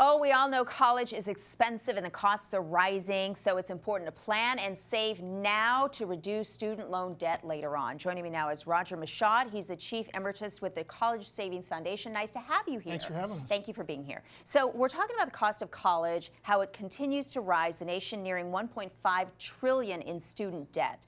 Oh, we all know college is expensive and the costs are rising, so it's important to plan and save now to reduce student loan debt later on. Joining me now is Roger Michaud. He's the Chief Emeritus with the College Savings Foundation. Nice to have you here. Thanks for having us. Thank you for being here. So we're talking about the cost of college, how it continues to rise, the nation nearing $1.5 trillion in student debt.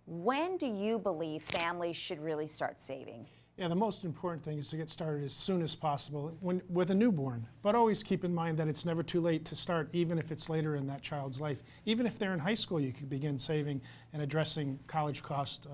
When do you believe families should really start saving? Yeah, the most important thing is to get started as soon as possible with a newborn. But always keep in mind that it's never too late to start, even if it's later in that child's life. Even if they're in high school, you could begin saving and addressing college costs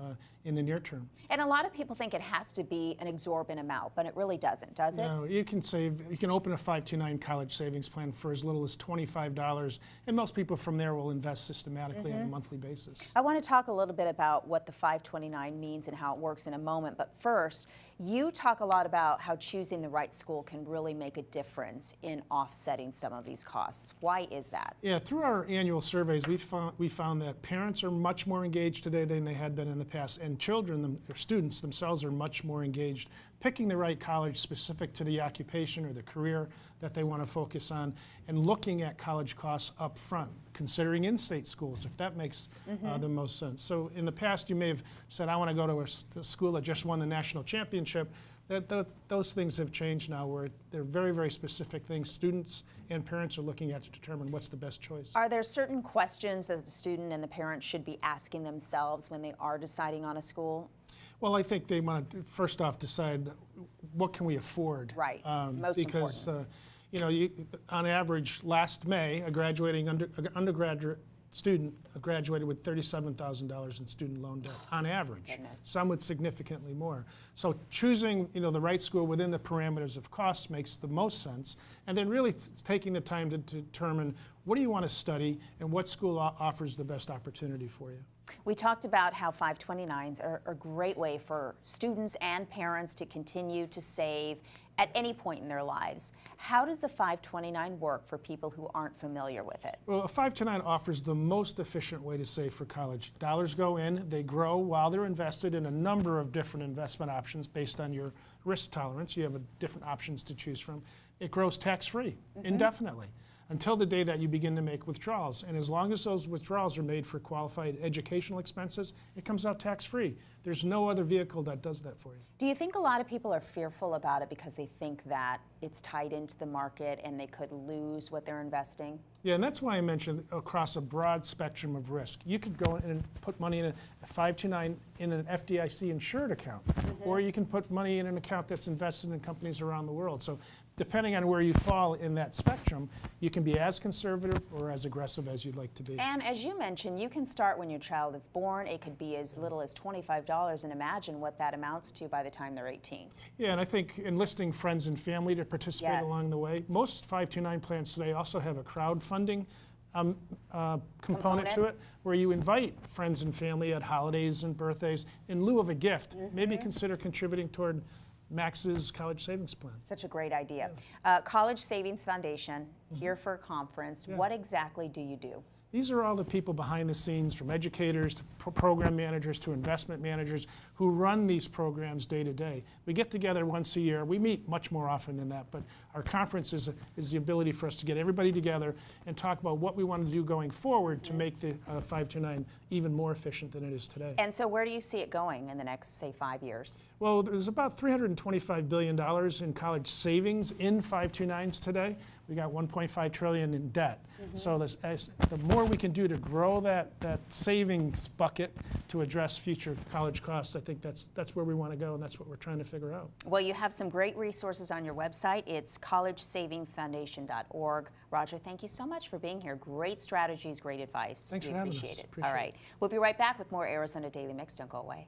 in the near term. And a lot of people think it has to be an exorbitant amount, but it really doesn't, does it? No, you can save. You can open a 529 college savings plan for as little as $25, and most people from there will invest systematically on a monthly basis. I want to talk a little bit about what the 529 means and how it works in a moment, but first, you talk a lot about how choosing the right school can really make a difference in offsetting some of these costs. Why is that? Yeah, through our annual surveys, we found that parents are much more engaged today than they had been in the past, and children, or students themselves, are much more engaged picking the right college specific to the occupation or the career that they want to focus on, and looking at college costs up front, considering in-state schools, if that makes the most sense. So in the past, you may have said, I want to go to a school that just won the national championship. Those things have changed now, where they're very, very specific things students and parents are looking at to determine what's the best choice. Are there certain questions that the student and the parent should be asking themselves when they are deciding on a school? Well, I think they want to first off decide what can we afford. Right, most because, important. You know, on average, last May, a graduating undergraduate student graduated with $37,000 in student loan debt on average. Goodness. Some with significantly more. So choosing, you know, the right school within the parameters of costs makes the most sense, and then really taking the time to determine what do you want to study and what school offers the best opportunity for you. We talked about how 529s are a great way for students and parents to continue to save at any point in their lives. How does the 529 work for people who aren't familiar with it? Well, a 529 offers the most efficient way to save for college. Dollars go in, they grow while they're invested in a number of different investment options based on your risk tolerance. You have different options to choose from. It grows tax-free indefinitely until the day that you begin to make withdrawals. And as long as those withdrawals are made for qualified educational expenses, it comes out tax-free. There's no other vehicle that does that for you. Do you think a lot of people are fearful about it because they think that it's tied into the market and they could lose what they're investing? Yeah, and that's why I mentioned across a broad spectrum of risk. You could go in and put money in a 529 in an FDIC insured account, or you can put money in an account that's invested in companies around the world. So depending on where you fall in that spectrum, you can be as conservative or as aggressive as you'd like to be. And as you mentioned, you can start when your child is born. It could be as little as $25, and imagine what that amounts to by the time they're 18. Yeah, and I think enlisting friends and family to participate along the way. Most 529 plans today also have a crowdfunding component to it, where you invite friends and family at holidays and birthdays in lieu of a gift. Maybe consider contributing toward Max's college savings plan. Such a great idea. College Savings Foundation, here for a conference. What exactly do you do? These are all the people behind the scenes, from educators to program managers to investment managers, who run these programs day to day. We get together once a year. We meet much more often than that, but our conference is the ability for us to get everybody together and talk about what we want to do going forward to make the 529 even more efficient than it is today. And so where do you see it going in the next, say, 5 years? Well, there's about $325 billion in college savings in 529s today. We got $1.5 trillion in debt. So the more we can do to grow that savings bucket to address future college costs, I think that's where we want to go, and that's what we're trying to figure out. Well, you have some great resources on your website. It's collegesavingsfoundation.org. Roger, thank you so much for being here. Great strategies, great advice. Thanks for having us. Appreciate All right. We'll be right back with more Arizona Daily Mix. Don't go away.